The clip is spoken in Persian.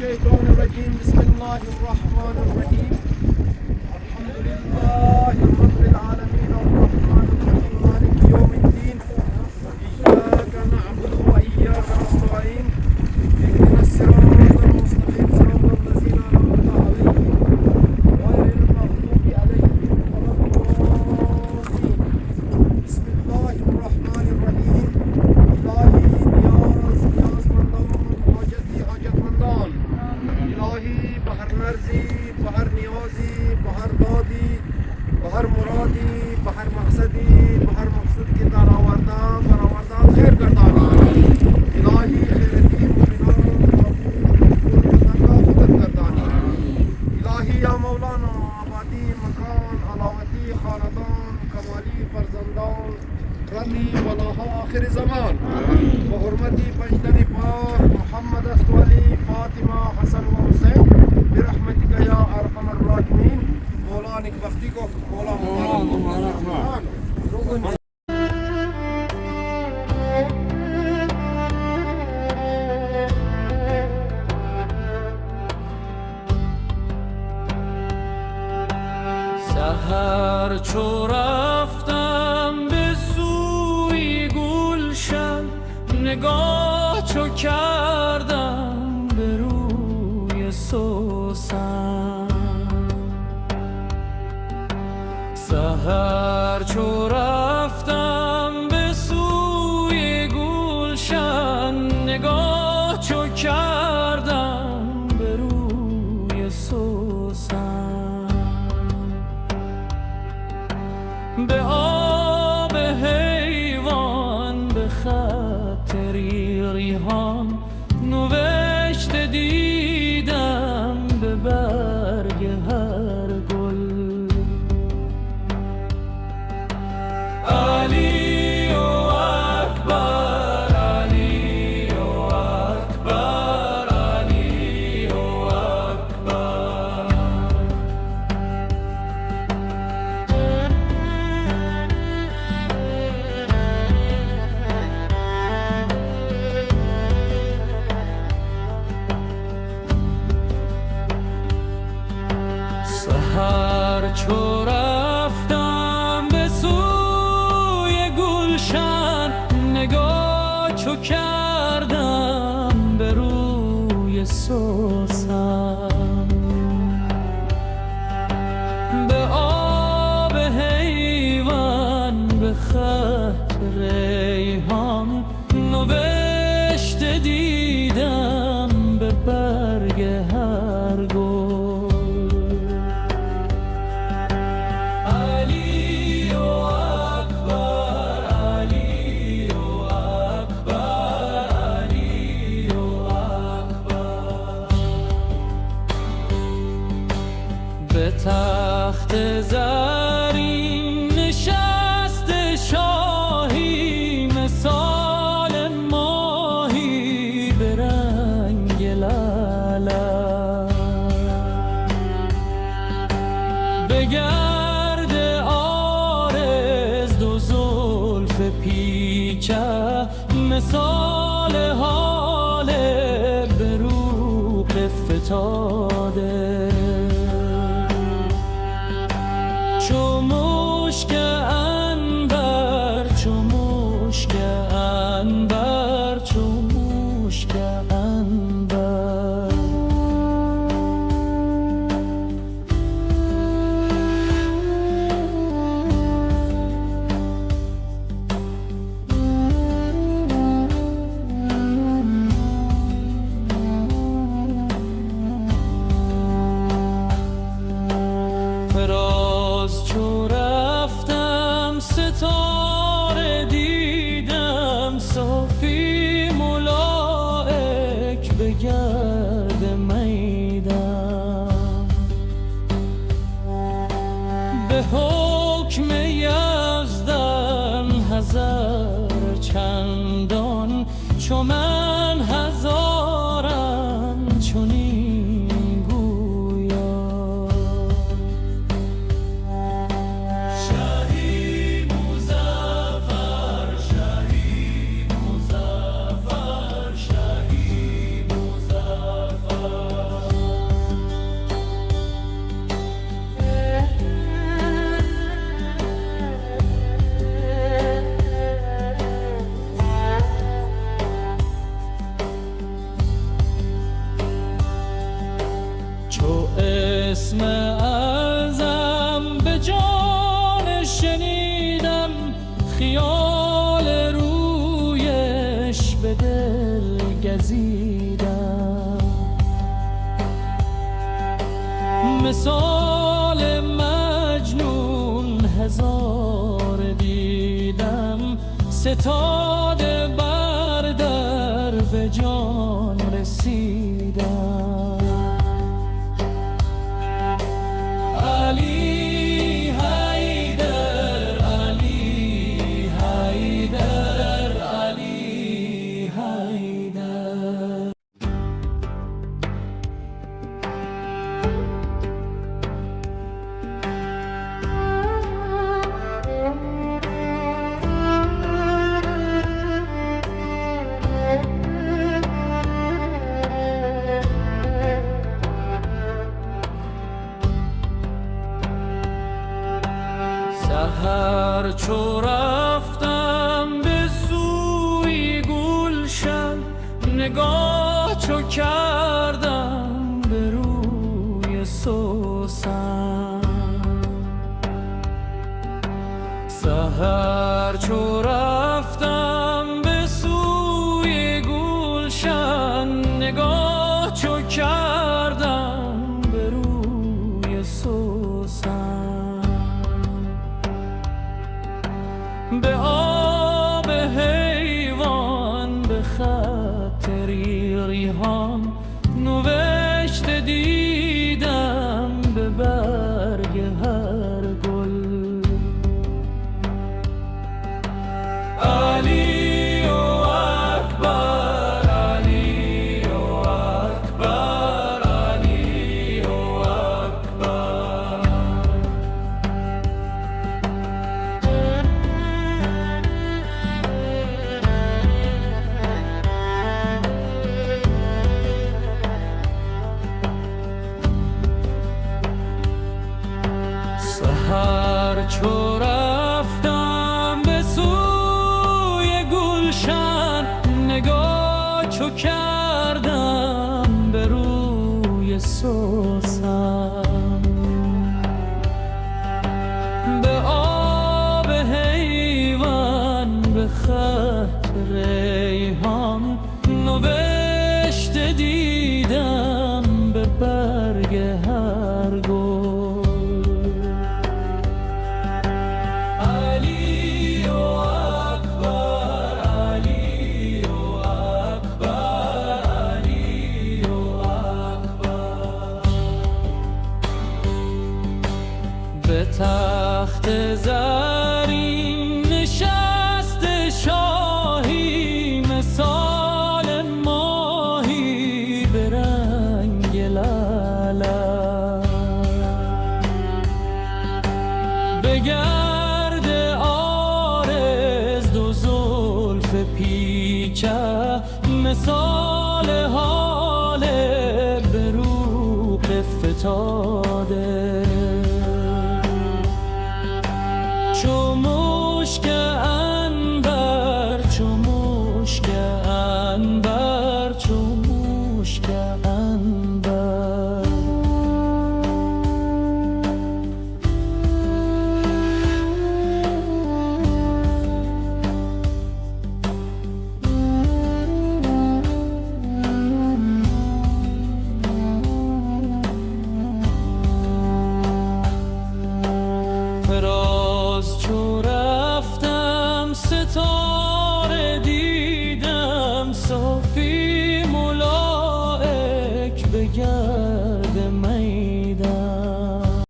الشيطان الرجيم. بسم الله الرحمن الرحيم. الحمد لله رب العالمين الرحمن الرحيم مالك يوم الدين. إياك نعبد وإياك نستعين. اهدنا الصراط المستقيم صراط الذين أنعمت عليهم غير المغضوب عليهم ولا الضالين. بسم الله الرحمن الرحیم. الهی نیازمندان حاجتمندان، الهی به هر مرزی، به هر نیازی، به هر دادی، به هر مرادی، به هر مقصدی، به هر مقصود که در آوردن خیر گردانی. الهی خیرتی مؤمنان قبول خودت گردانی. الهی یا مولانا آبادی مکان علاوتی خاندان کمالی فرزندان رتی ولاها آخر زمان به حرمتی پنجتن پاک محمد استوالی فاطمه حسن و حسین برحمتک یا ارحم الراحمین. مولا نکبختی کو مولا مبارک. سحر چو رفتم به سوی گلشن، نگاه چو کردم به روی سوسن. سحر چو رفتم به سوی گلشن، نگاه چو کردم به روی سوسن. به آب حیوان به خط ریحان نوشته دیدم به برگ هر گل. علی و اکبر، علی و اکبر، علی و اکبر. سحر چو رفتم به سوی گلشن، نگاه چو کردم به روی سوسن. به آب حیوان به خط ریحان نوشته دیدم به برگ هر گل. به تخت زرین نشست شاهی، مثال ماهی به رنگ لعلم. به گرد عارض دو زلف پیچه، مثال حاله به روح فتاده. چو مشک عنبر، چو مشک عنبر، چو مشک عنبر. فراز چو رفتم ستاره دیدم، صافی ملائک به گرد میدان. به حکم یزدان هزار چندان، چو من هزارم چنین گویا. شهی مظفر، شهی مظفر، شهی مظفر. مثال مجنون هزار دیدم، ستاده بر در به جان رسیدم. علی حیدر، علی حیدر، علی حیدر. سحر چو رفتم به سوی گلشن، نگاه چو کردم به روی سوسن. سحر چو رفتم به سوی گلشن، نگاه چو کردم به روی سوسن. به آب حیوان به خط ریحان، نوشته دیدم به برگ هر گل. علی و اکبر، علی و اکبر، علی و اکبر. سحر چو رفتم به سوی گلشن، نگاه چو کردم به روی سوسن. به آب حیوان به خط ریحان، نوشته دیدم به برگ هر گل. به تخت زرین نشست شاهی، مثال ماهی به رنگ لعلم. به گرد عارض دو زلف پیچه، مثال حال بروق فتاده. چو مشک عنبر، چو مشک عنبر، چو مشک عنبر.